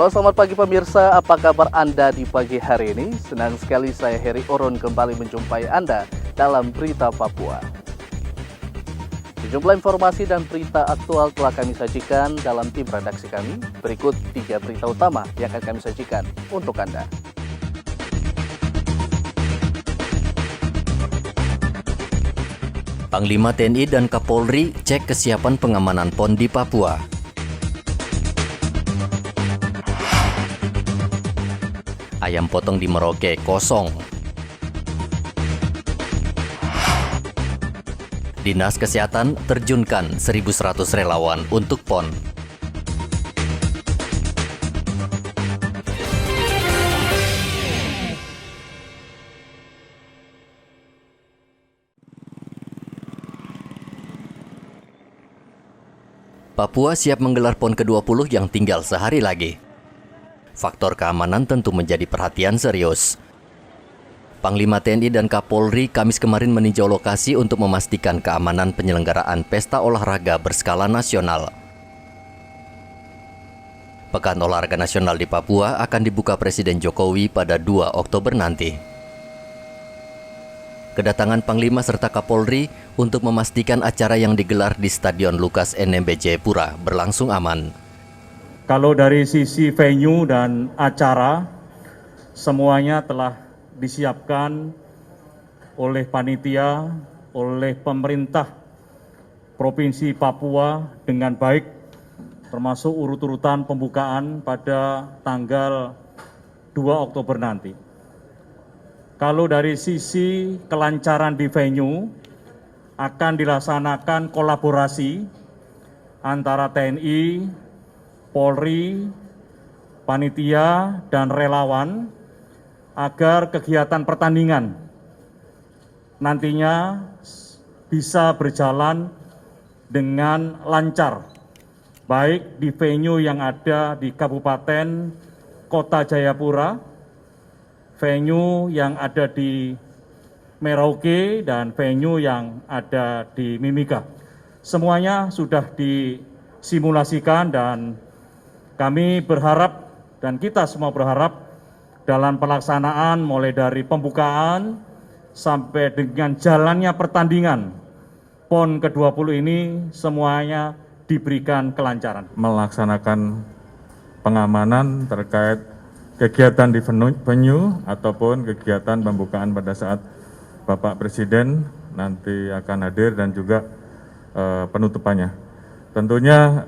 Halo, selamat pagi pemirsa, apa kabar Anda di pagi hari ini? Senang sekali saya Heri Orun kembali menjumpai Anda dalam Berita Papua. Sejumlah informasi dan berita aktual telah kami sajikan dalam tim redaksi kami. Berikut 3 berita utama yang akan kami sajikan untuk Anda. Panglima TNI dan Kapolri cek kesiapan pengamanan PON di Papua. Ayam potong di Merauke kosong. Dinas Kesehatan terjunkan 1.100 relawan untuk PON. Papua siap menggelar PON ke-20 yang tinggal sehari lagi. Faktor keamanan tentu menjadi perhatian serius. Panglima TNI dan Kapolri Kamis kemarin meninjau lokasi untuk memastikan keamanan penyelenggaraan pesta olahraga berskala nasional. Pekan Olahraga Nasional di Papua akan dibuka Presiden Jokowi pada 2 Oktober nanti. Kedatangan Panglima serta Kapolri untuk memastikan acara yang digelar di Stadion Lukas NMB Jayapura berlangsung aman. Kalau dari sisi venue dan acara, semuanya telah disiapkan oleh panitia, oleh pemerintah Provinsi Papua dengan baik, termasuk urut-urutan pembukaan pada tanggal 2 Oktober nanti. Kalau dari sisi kelancaran di venue, akan dilaksanakan kolaborasi antara TNI, Polri, panitia, dan relawan agar kegiatan pertandingan nantinya bisa berjalan dengan lancar, baik di venue yang ada di Kabupaten Kota Jayapura, venue yang ada di Merauke, dan venue yang ada di Mimika. Semuanya sudah disimulasikan dan kami berharap dan kita semua berharap dalam pelaksanaan mulai dari pembukaan sampai dengan jalannya pertandingan PON ke-20 ini semuanya diberikan kelancaran. Melaksanakan pengamanan terkait kegiatan di venue ataupun kegiatan pembukaan pada saat Bapak Presiden nanti akan hadir dan juga penutupannya. Tentunya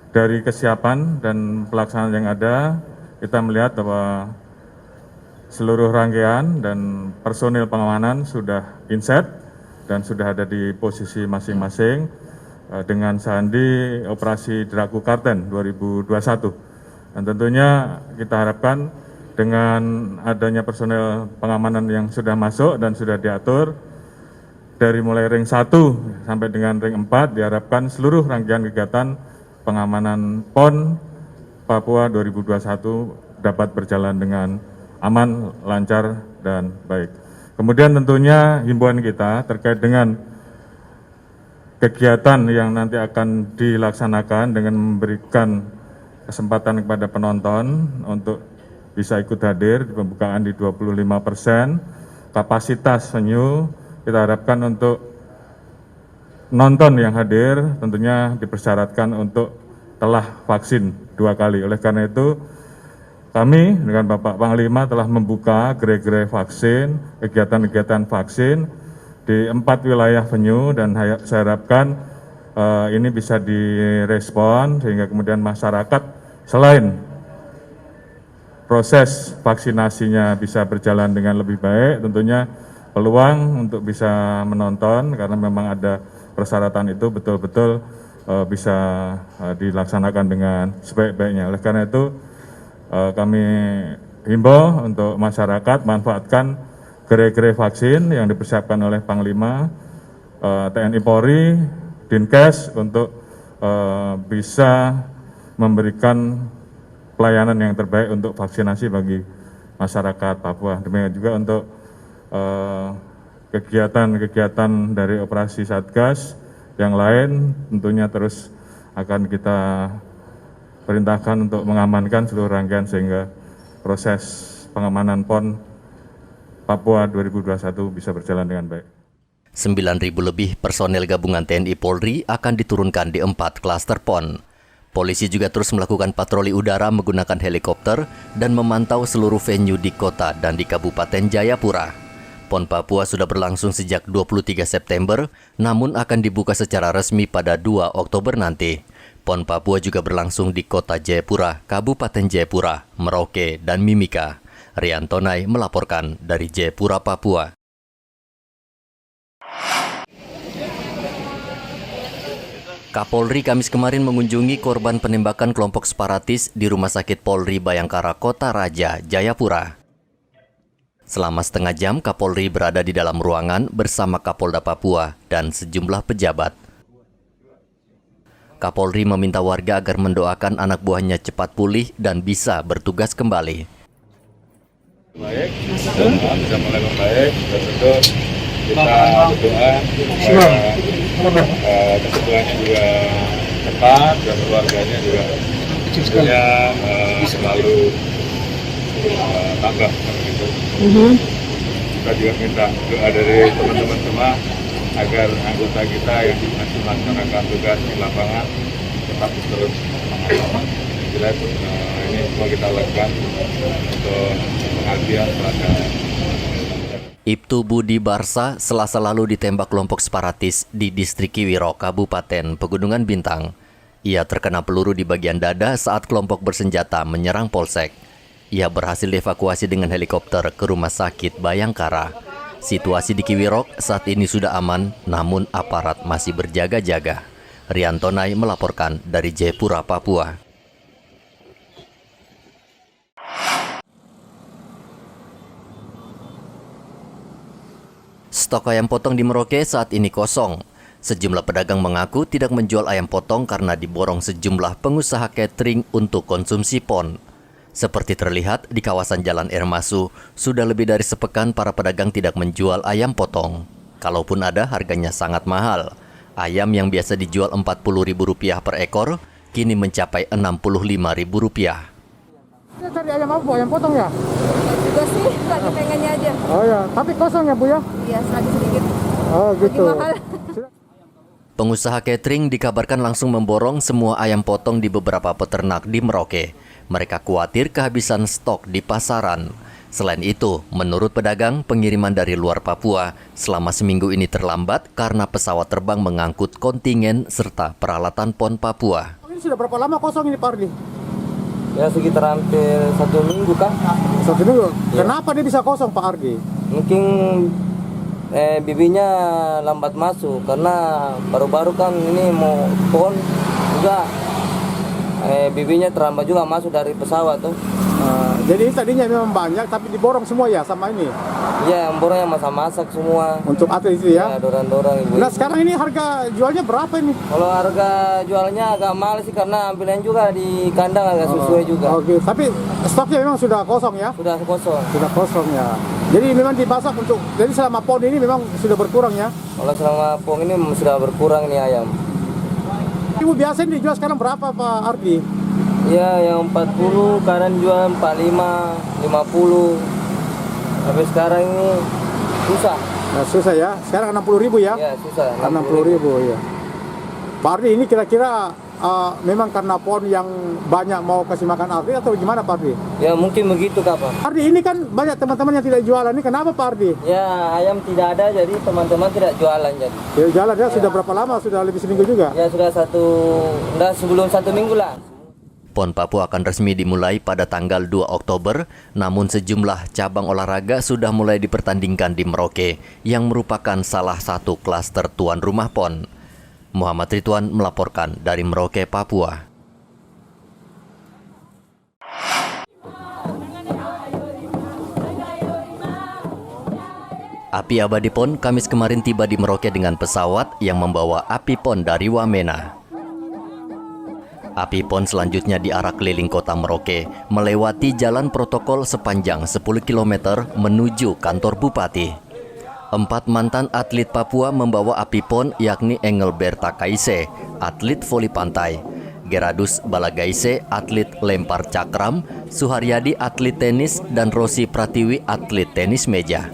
dari kesiapan dan pelaksanaan yang ada, kita melihat bahwa seluruh rangkaian dan personil pengamanan sudah inset dan sudah ada di posisi masing-masing dengan sandi operasi Draku Karten 2021. Dan tentunya kita harapkan dengan adanya personil pengamanan yang sudah masuk dan sudah diatur, dari mulai ring 1 sampai dengan ring 4 diharapkan seluruh rangkaian kegiatan pengamanan PON Papua 2021 dapat berjalan dengan aman, lancar, dan baik. Kemudian tentunya himbauan kita terkait dengan kegiatan yang nanti akan dilaksanakan dengan memberikan kesempatan kepada penonton untuk bisa ikut hadir di pembukaan di 25%. Kapasitas venue kita harapkan untuk nonton yang hadir tentunya dipersyaratkan untuk telah vaksin 2 kali. Oleh karena itu, kami dengan Bapak Panglima telah membuka gerai-gerai vaksin, kegiatan-kegiatan vaksin di 4 wilayah venue dan saya harapkan ini bisa direspon sehingga kemudian masyarakat selain proses vaksinasinya bisa berjalan dengan lebih baik, tentunya peluang untuk bisa menonton karena memang ada persyaratan itu betul-betul bisa dilaksanakan dengan sebaik-baiknya. Oleh karena itu kami himbau untuk masyarakat manfaatkan gerai-gerai vaksin yang dipersiapkan oleh Panglima, TNI Polri, Dinkes untuk bisa memberikan pelayanan yang terbaik untuk vaksinasi bagi masyarakat Papua. Demikian juga untuk kegiatan-kegiatan dari operasi Satgas yang lain tentunya terus akan kita perintahkan untuk mengamankan seluruh rangkaian sehingga proses pengamanan PON Papua 2021 bisa berjalan dengan baik. 9.000 lebih personel gabungan TNI Polri akan diturunkan di 4 klaster PON. Polisi juga terus melakukan patroli udara menggunakan helikopter dan memantau seluruh venue di kota dan di Kabupaten Jayapura. PON Papua sudah berlangsung sejak 23 September, namun akan dibuka secara resmi pada 2 Oktober nanti. PON Papua juga berlangsung di kota Jayapura, Kabupaten Jayapura, Merauke, dan Mimika. Rian Tonai melaporkan dari Jayapura, Papua. Kapolri Kamis kemarin mengunjungi korban penembakan kelompok separatis di Rumah Sakit Polri Bayangkara, Kota Raja, Jayapura. Selama setengah jam, Kapolri berada di dalam ruangan bersama Kapolda Papua dan sejumlah pejabat. Kapolri meminta warga agar mendoakan anak buahnya cepat pulih dan bisa bertugas kembali. Baik, semua bisa mulai membaik, dan tentu kita berdoa supaya kesembuhannya juga cepat dan keluarganya juga tentunya selalu tambah begitu. Kita juga minta doa dari teman-teman semua agar anggota kita yang masih melaksanakan tugas di lapangan tetap terus semangat. Jelas ini semua kita lakukan untuk pengabdian pada Ibtu Budi Barsa Selasa lalu ditembak kelompok separatis di distrik Kiwiro, Kabupaten Pegunungan Bintang. Ia terkena peluru di bagian dada saat kelompok bersenjata menyerang polsek. Ia berhasil dievakuasi dengan helikopter ke Rumah Sakit Bayangkara. Situasi di Kiwiro saat ini sudah aman, namun aparat masih berjaga-jaga. Rian Tonai melaporkan dari Jayapura, Papua. Stok ayam potong di Merauke saat ini kosong. Sejumlah pedagang mengaku tidak menjual ayam potong karena diborong sejumlah pengusaha catering untuk konsumsi PON. Seperti terlihat di kawasan Jalan Ermasu, sudah lebih dari sepekan para pedagang tidak menjual ayam potong. Kalaupun ada, harganya sangat mahal. Ayam yang biasa dijual Rp40.000 per ekor, kini mencapai Rp65.000. Kita cari ayam apa, Bu? Ayam potong ya? Juga sih, lagi pengennya aja. Oh ya, tapi kosong ya, Bu ya? Iya, lagi sedikit. Oh gitu. Lagi mahal. Pengusaha catering dikabarkan langsung memborong semua ayam potong di beberapa peternak di Merauke. Mereka khawatir kehabisan stok di pasaran. Selain itu, menurut pedagang, pengiriman dari luar Papua selama seminggu ini terlambat karena pesawat terbang mengangkut kontingen serta peralatan PON Papua. Ini sudah berapa lama kosong ini, Pak Ardi? Ya sekitar hampir 1 minggu kan. 1 minggu? Ya. Kenapa dia bisa kosong, Pak Ardi? Mungkin bibinya lambat masuk karena baru-baru kan ini mau PON juga. Bibinya terlambat juga masuk dari pesawat tuh. Jadi tadinya memang banyak tapi diborong semua ya sama ini? Iya, borongnya masak-masak semua. Untuk atlet itu ya? Ya, dorong-dorong ibu. Nah sekarang ini harga jualnya berapa ini? Kalau harga jualnya agak mahal sih karena ambilan juga di kandang agak sesuai juga. Oke, tapi stoknya memang sudah kosong ya? Sudah kosong. Sudah kosong ya. Jadi memang dimasak untuk, jadi selama PON ini memang sudah berkurang ya? Kalau selama PON ini sudah berkurang nih ayam. Ibu biasanya dijual sekarang berapa, Pak Ardi? Ya, yang 40 kadang jual 45, 50. Tapi sekarang ini susah. Nah, susah ya. Sekarang 60.000 ya? Ya, susah. 60.000 ya. Pak Ardi, ini kira-kira memang karena PON yang banyak mau kasih makan atlet atau gimana, Pak Ardi? Ya mungkin begitu Kak Pak. Ardi, ini kan banyak teman-teman yang tidak jualan. Ini kenapa, Pak Ardi? Ya ayam tidak ada jadi teman-teman tidak jualan jadi. Ya, jualan ya, sudah berapa lama? Sudah lebih seminggu juga? Ya sudah sebelum 1 minggu lah. PON Papua akan resmi dimulai pada tanggal 2 Oktober, namun sejumlah cabang olahraga sudah mulai dipertandingkan di Merauke, yang merupakan salah satu klaster tuan rumah PON. Muhammad Ridwan melaporkan dari Merauke, Papua. Api abadi PON Kamis kemarin tiba di Merauke dengan pesawat yang membawa api PON dari Wamena. Api PON selanjutnya diarak keliling kota Merauke, melewati jalan protokol sepanjang 10 km menuju kantor bupati. 4 mantan atlet Papua membawa api PON yakni Engelberta Kaise, atlet voli pantai, Geradus Balagaise, atlet lempar cakram, Suharyadi, atlet tenis, dan Rosi Pratiwi, atlet tenis meja.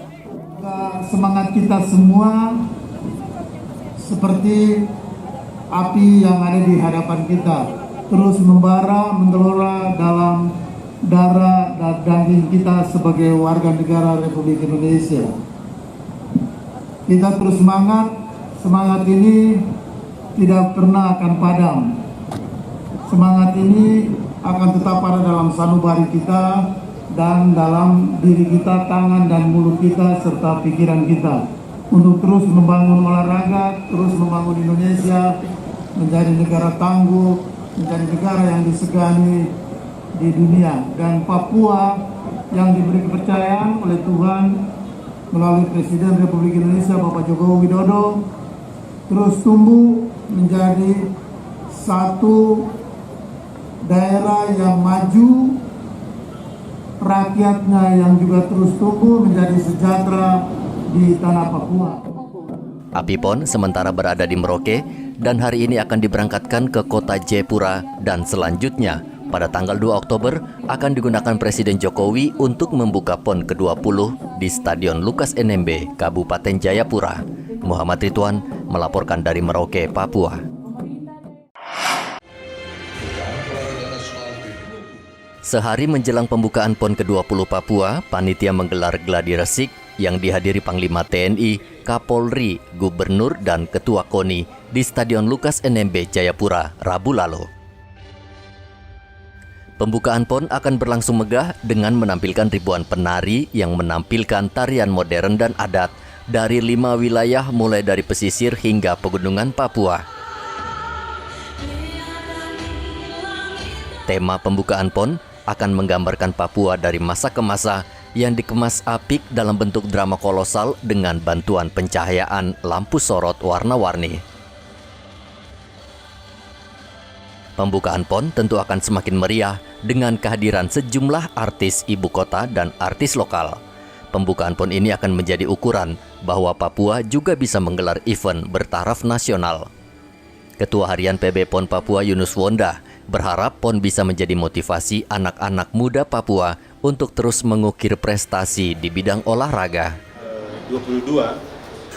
Semangat kita semua seperti api yang ada di hadapan kita, terus membara, mengelora dalam darah dan daging kita sebagai warga negara Republik Indonesia. Kita terus semangat ini tidak pernah akan padam. Semangat ini akan tetap ada dalam sanubari kita dan dalam diri kita, tangan dan mulut kita, serta pikiran kita. Untuk terus membangun olahraga, terus membangun Indonesia menjadi negara tangguh, menjadi negara yang disegani di dunia. Dan Papua yang diberi kepercayaan oleh Tuhan melalui Presiden Republik Indonesia Bapak Jokowi Widodo terus tumbuh menjadi satu daerah yang maju, rakyatnya yang juga terus tumbuh menjadi sejahtera di tanah Papua. Api PON sementara berada di Merauke dan hari ini akan diberangkatkan ke kota Jayapura dan selanjutnya pada tanggal 2 Oktober akan digunakan Presiden Jokowi untuk membuka PON ke-20 di Stadion Lukas NMB, Kabupaten Jayapura. Muhammad Ridwan melaporkan dari Merauke, Papua. Sehari menjelang pembukaan PON ke-20 Papua, panitia menggelar gladi resik yang dihadiri Panglima TNI, Kapolri, Gubernur, dan Ketua KONI di Stadion Lukas NMB Jayapura, Rabu lalu. Pembukaan PON akan berlangsung megah dengan menampilkan ribuan penari yang menampilkan tarian modern dan adat dari 5 wilayah mulai dari pesisir hingga pegunungan Papua. Tema pembukaan PON akan menggambarkan Papua dari masa ke masa yang dikemas apik dalam bentuk drama kolosal dengan bantuan pencahayaan lampu sorot warna-warni. Pembukaan PON tentu akan semakin meriah dengan kehadiran sejumlah artis ibu kota dan artis lokal. Pembukaan PON ini akan menjadi ukuran bahwa Papua juga bisa menggelar event bertaraf nasional. Ketua Harian PB PON Papua Yunus Wonda berharap PON bisa menjadi motivasi anak-anak muda Papua untuk terus mengukir prestasi di bidang olahraga. 22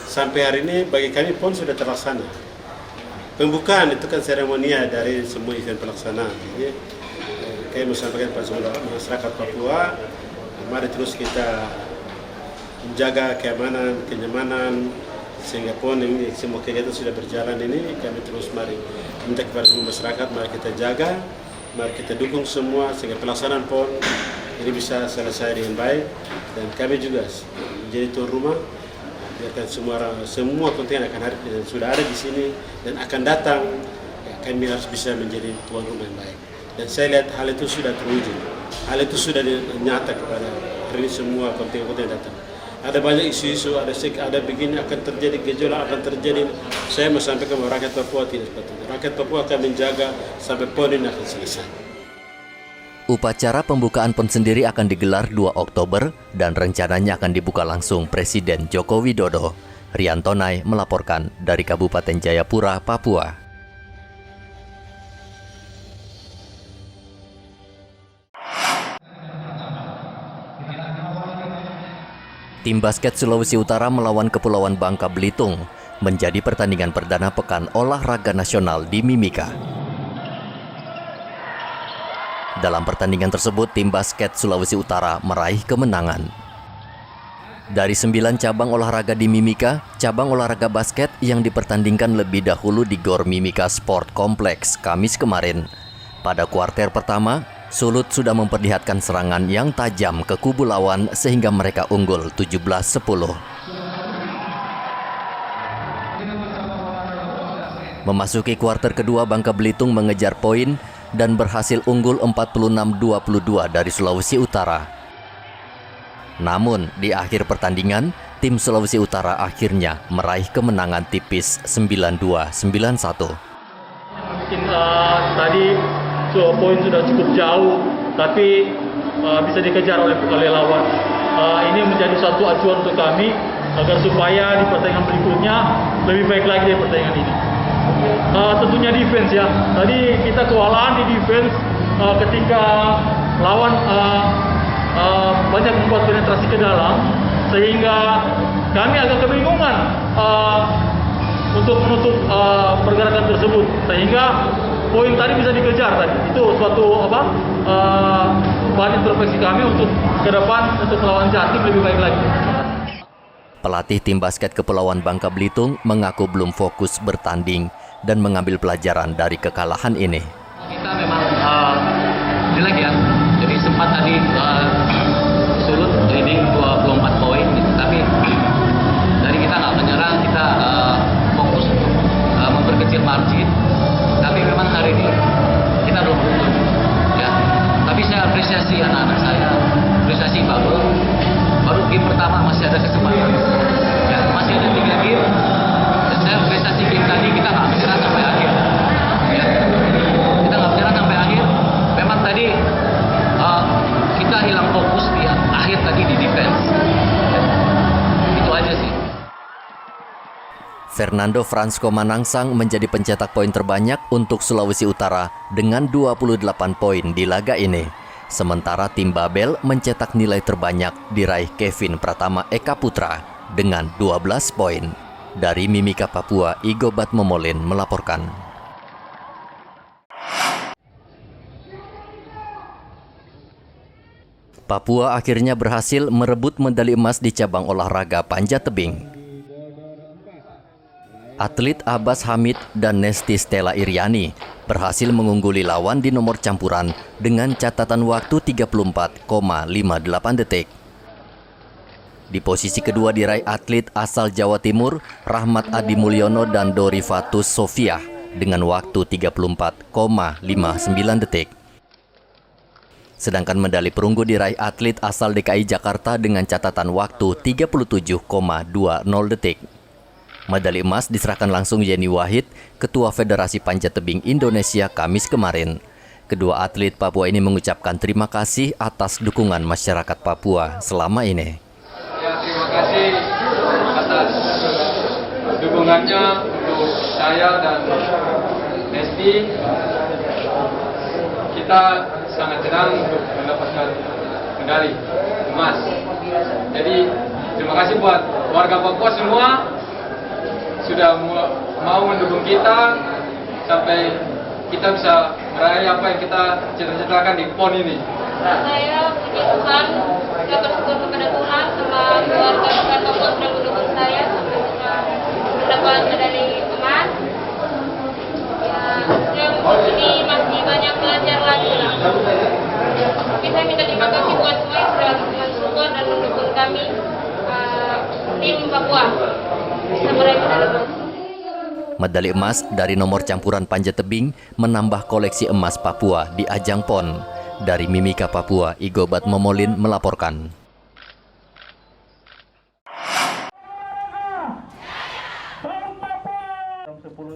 sampai hari ini bagi kami PON sudah terlaksana. Pembukaan itu kan seremonial dari semua event pelaksanaan. Jadi kami mau sampaikan pada masyarakat Papua, mari terus kita menjaga kenyamanan, sehingga PON ini semua kegiatan sudah berjalan ini, kami terus mari minta kepada semua masyarakat, mari kita jaga, mari kita dukung semua sehingga pelaksanaan PON ini bisa selesai dengan baik, dan kami juga menjadi tuan rumah, biarkan semua kontingen akan hadir dan sudah ada di sini dan akan datang, ya, kami harus bisa menjadi tuan rumah yang baik. Dan saya lihat hal itu sudah terwujud, hal itu sudah nyata kepada hari ini semua kontingen datang. Ada banyak isu-isu, ada begini akan terjadi gejolak, akan terjadi. Saya mau sampaikan bahwa rakyat Papua tidak seperti itu. Rakyat Papua akan menjaga sampai PON ini akan selesai. Upacara pembukaan PON sendiri akan digelar 2 Oktober dan rencananya akan dibuka langsung Presiden Joko Widodo. Riantonai melaporkan dari Kabupaten Jayapura, Papua. Tim basket Sulawesi Utara melawan Kepulauan Bangka Belitung menjadi pertandingan perdana Pekan Olahraga Nasional di Mimika. Dalam pertandingan tersebut, tim basket Sulawesi Utara meraih kemenangan. Dari 9 cabang olahraga di Mimika, cabang olahraga basket yang dipertandingkan lebih dahulu di Gor Mimika Sport Complex Kamis kemarin. Pada kuarter pertama, Sulut sudah memperlihatkan serangan yang tajam ke kubu lawan sehingga mereka unggul 17-10. Memasuki kuarter kedua, Bangka Belitung mengejar poin dan berhasil unggul 46-22 dari Sulawesi Utara. Namun, di akhir pertandingan, tim Sulawesi Utara akhirnya meraih kemenangan tipis 92-91. Tadi poin sudah cukup jauh, tapi bisa dikejar oleh lawan. Ini menjadi satu acuan untuk kami agar supaya di pertandingan berikutnya lebih baik lagi dari pertandingan ini. tentunya defense ya. Tadi kita kewalahan di defense ketika lawan banyak membuat penetrasi ke dalam, sehingga kami agak kebingungan untuk menutup pergerakan tersebut, sehingga poin tadi bisa dikejar tadi. Itu suatu bahan introspeksi kami untuk ke depan untuk melawan Jatim lebih baik lagi. Pelatih tim basket Kepulauan Bangka Belitung mengaku belum fokus bertanding dan mengambil pelajaran dari kekalahan ini. Kita memang jelek ya, jadi sempat tadi surut leading 24 poin gitu. Tapi dari kita nggak menyerah, kita fokus untuk memperkecil margin. Tapi memang hari ini kita belum unggul ya. Tapi saya apresiasi anak-anak saya, apresiasi baru game pertama masih ada kesempatan ya, masih ada 3 game, dan saya apresiasi game tadi kita nggak menyerah sampai akhir ya. Kita nggak menyerah sampai akhir. Memang tadi kita hilang fokus di akhir tadi di defense ya. Itu aja sih. Fernando Fransko Manangsang menjadi pencetak poin terbanyak untuk Sulawesi Utara dengan 28 poin di laga ini. Sementara tim Babel mencetak nilai terbanyak diraih Kevin Pratama Eka Putra dengan 12 poin. Dari Mimika Papua, Igobat Momolin melaporkan. Papua akhirnya berhasil merebut medali emas di cabang olahraga panjat tebing. Atlet Abbas Hamid dan Nesti Stella Iriani berhasil mengungguli lawan di nomor campuran dengan catatan waktu 34,58 detik. Di posisi kedua diraih atlet asal Jawa Timur Rahmat Adi Mulyono dan Dorifatus Sofia dengan waktu 34,59 detik. Sedangkan medali perunggu diraih atlet asal DKI Jakarta dengan catatan waktu 37,20 detik. Medali emas diserahkan langsung Yeni Wahid, Ketua Federasi Panjat Tebing Indonesia Kamis kemarin. Kedua atlet Papua ini mengucapkan terima kasih atas dukungan masyarakat Papua selama ini. Ya, terima kasih atas dukungannya untuk saya dan Nesti. Kita sangat senang untuk mendapatkan medali emas. Jadi terima kasih buat warga Papua semua sudah mau mendukung kita sampai kita bisa meraih apa yang kita cita-citakan di PON ini. Saya puji Tuhan, saya bersyukur kepada Tuhan sama keluarga besar Papua sudah mendukung saya sampai bisa mendapat medali emas. Ya, ini masih banyak belajar lagi lah. Tapi saya minta terima kasih buat semua yang sudah mensupport dan mendukung kami, tim Papua. Medali emas dari nomor campuran panjat tebing menambah koleksi emas Papua di ajang PON. Dari Mimika Papua, Igobat Momolin melaporkan.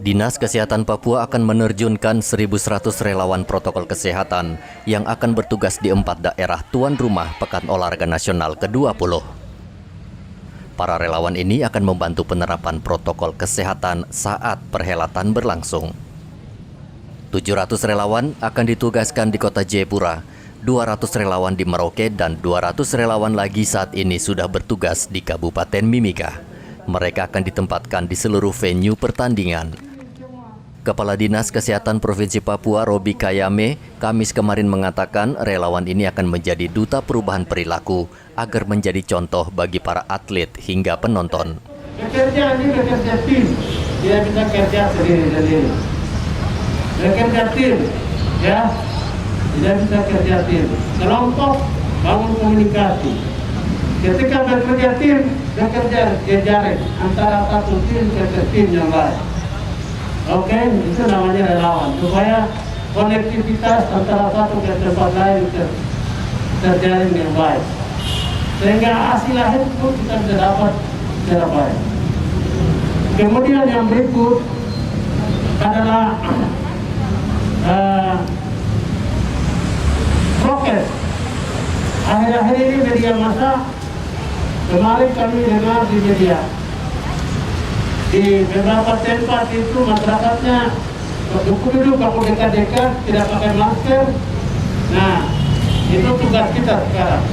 Dinas Kesehatan Papua akan menerjunkan 1.100 relawan protokol kesehatan yang akan bertugas di 4 daerah tuan rumah Pekan Olahraga Nasional ke-20. Para relawan ini akan membantu penerapan protokol kesehatan saat perhelatan berlangsung. 700 relawan akan ditugaskan di Kota Jayapura, 200 relawan di Merauke, dan 200 relawan lagi saat ini sudah bertugas di Kabupaten Mimika. Mereka akan ditempatkan di seluruh venue pertandingan. Kepala Dinas Kesehatan Provinsi Papua, Robi Kayame, Kamis kemarin mengatakan relawan ini akan menjadi duta perubahan perilaku agar menjadi contoh bagi para atlet hingga penonton. Bekerja ini bekerja tim, tidak bisa kerja sendiri-sendiri. Bekerja tim, ya, tidak bisa kerja tim. Kelompok bangun komunikasi. Ketika bekerja tim, bekerja jejaring antara satu tim ke tim yang lain. Oke, itu namanya relawan, supaya konektivitas antara satu ke tempat lain terjalin dengan baik, sehingga hasil akhir pun kita bisa dapat secara baik. Kemudian yang berikut adalah prokes. Akhir-akhir ini media massa, kemarin kami dengar di media Di beberapa tempat itu masyarakatnya duduk kalau dekat-dekat tidak pakai masker. Nah, itu tugas kita sekarang.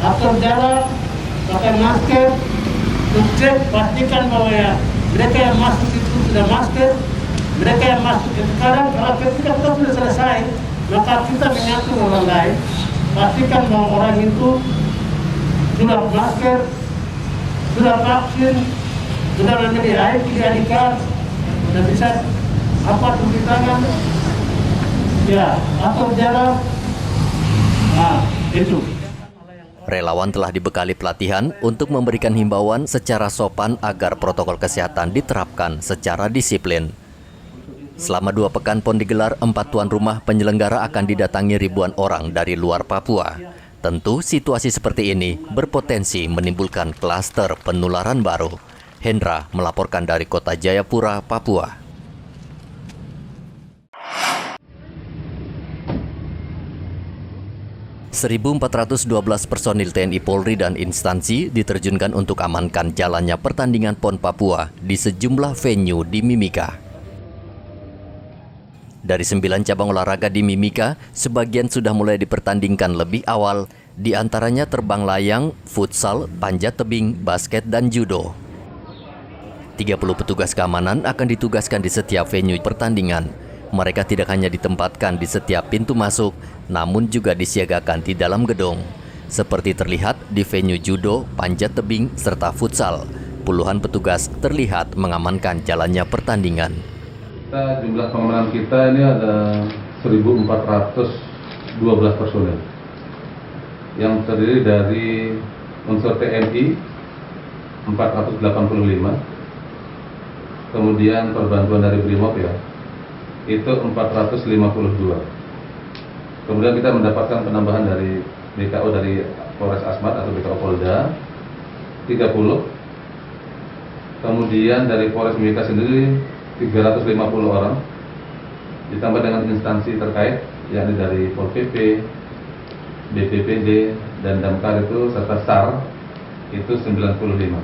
Atur jarak, pakai masker, cek pastikan bahwa ya mereka yang masuk itu sudah masker. Mereka yang masuk sekarang, kalau ketika kita sudah selesai, maka kita mengatur orang lain. Pastikan bahwa orang itu sudah masker, sudah vaksin, sudah membeli air 3 liter, sudah bisa cuci tangan, ya, atur jarak. Nah, itu. Relawan telah dibekali pelatihan untuk memberikan himbauan secara sopan agar protokol kesehatan diterapkan secara disiplin. Selama 2 pekan PON digelar, 4 tuan rumah penyelenggara akan didatangi ribuan orang dari luar Papua. Tentu situasi seperti ini berpotensi menimbulkan klaster penularan baru. Hendra melaporkan dari Kota Jayapura, Papua. 1.412 personil TNI Polri dan instansi diterjunkan untuk amankan jalannya pertandingan PON Papua di sejumlah venue di Mimika. Dari 9 cabang olahraga di Mimika, sebagian sudah mulai dipertandingkan lebih awal, di antaranya terbang layang, futsal, panjat tebing, basket, dan judo. 30 petugas keamanan akan ditugaskan di setiap venue pertandingan. Mereka tidak hanya ditempatkan di setiap pintu masuk, namun juga disiagakan di dalam gedung. Seperti terlihat di venue judo, panjat tebing, serta futsal, puluhan petugas terlihat mengamankan jalannya pertandingan. Jumlah pengamanan kita ini ada 1.412 personel yang terdiri dari unsur TNI 485, kemudian perbantuan dari Brimob ya, itu 452. Kemudian kita mendapatkan penambahan dari BKO dari Polres Asmat atau BKO Polda 30. Kemudian dari Polres Mimika sendiri 350 orang, ditambah dengan instansi terkait yakni dari Pol PP, BPPD, dan Damkar itu serta SAR itu 95.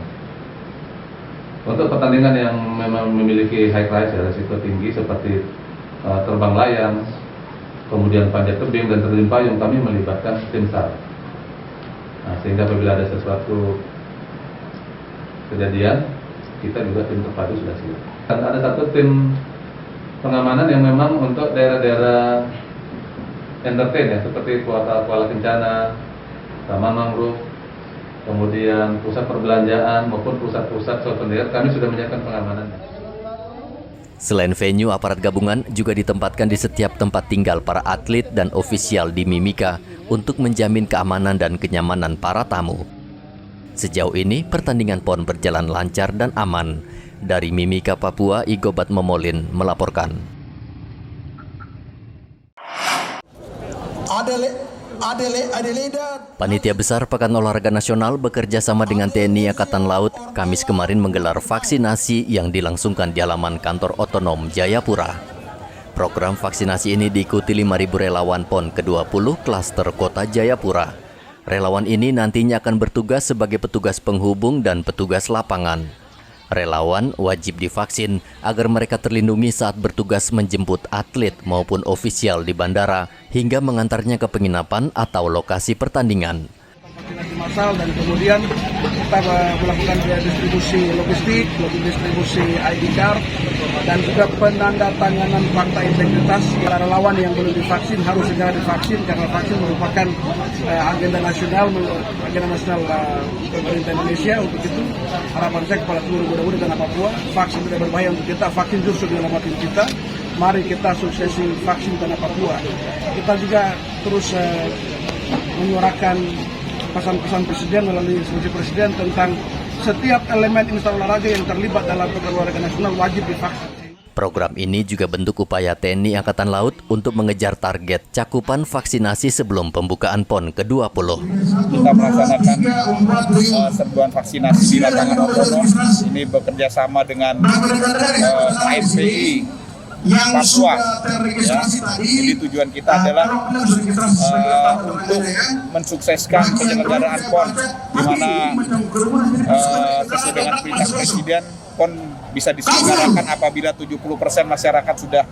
Untuk pertandingan yang memang memiliki high rise ya, risiko tinggi seperti terbang layang, kemudian panjat tebing dan terjun payung, kami melibatkan tim SAR. Nah, sehingga apabila ada sesuatu kejadian, kita juga tim terpadu sudah siap. Dan ada satu tim pengamanan yang memang untuk daerah-daerah entertain ya, seperti Kuala Kencana, Taman Mangrove, kemudian pusat perbelanjaan maupun pusat-pusat souvenir, kami sudah menyiapkan pengamanannya. Selain venue, aparat gabungan juga ditempatkan di setiap tempat tinggal para atlet dan ofisial di Mimika untuk menjamin keamanan dan kenyamanan para tamu. Sejauh ini, pertandingan PON berjalan lancar dan aman. Dari Mimika, Papua, Igobat Momolin melaporkan. Panitia Besar Pekan Olahraga Nasional bekerja sama dengan TNI Angkatan Laut Kamis kemarin menggelar vaksinasi yang dilangsungkan di halaman kantor otonom Jayapura. Program vaksinasi ini diikuti 5.000 relawan PON ke-20 klaster Kota Jayapura. Relawan ini nantinya akan bertugas sebagai petugas penghubung dan petugas lapangan. Relawan wajib divaksin agar mereka terlindungi saat bertugas menjemput atlet maupun ofisial di bandara hingga mengantarnya ke penginapan atau lokasi pertandingan. Vaksinasi massal dan kemudian kita melakukan distribusi logistik, distribusi ID card, dan juga penandatanganan fakta integritas. Para relawan yang belum divaksin harus segera divaksin karena vaksin merupakan agenda nasional pemerintah Indonesia. Untuk itu harapan saya kepada seluruh muda-mudi tanah Papua, vaksin tidak berbahaya untuk kita, vaksin justru menyelamatkan kita. Mari kita suksesi vaksin tanah Papua. Kita juga terus menyuarakan pesan-pesan Presiden melalui instruksi Presiden tentang setiap elemen instansi olahraga yang terlibat dalam Pekan Olahraga Nasional wajib divaksin. Program ini juga bentuk upaya TNI Angkatan Laut untuk mengejar target cakupan vaksinasi sebelum pembukaan PON ke-20. Kita melaksanakan serbuan vaksinasi di lapangan otonom ini bekerja sama dengan KSPI Papua. Ya. Jadi tujuan kita adalah untuk mensukseskan penyelenggaraan PON, di mana sesuai dengan perintah Presiden, PON bisa diselenggarakan apabila 70% masyarakat sudah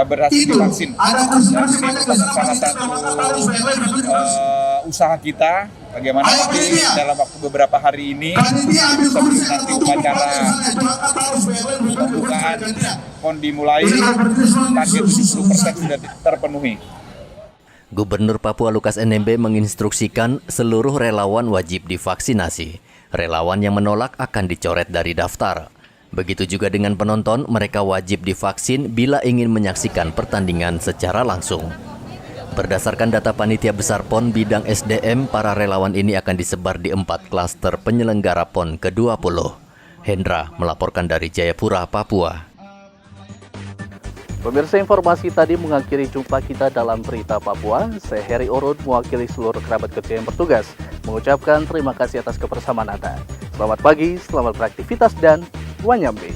berhasil divaksin. Dan ini merupakan salah satu usaha kita bagaimana nanti dalam waktu beberapa hari ini sebelum nanti upacara pembukaan PON dimulai, target 70% sudah terpenuhi. Gubernur Papua Lukas NMB menginstruksikan seluruh relawan wajib divaksinasi. Relawan yang menolak akan dicoret dari daftar. Begitu juga dengan penonton, mereka wajib divaksin bila ingin menyaksikan pertandingan secara langsung. Berdasarkan data Panitia Besar PON bidang SDM, para relawan ini akan disebar di 4 klaster penyelenggara PON ke-20. Hendra melaporkan dari Jayapura, Papua. Pemirsa, informasi tadi mengakhiri jumpa kita dalam Berita Papua. Saya Heri Orun mewakili seluruh kerabat kerja yang bertugas mengucapkan terima kasih atas kebersamaan Anda. Selamat pagi, selamat beraktivitas, dan wanyambe.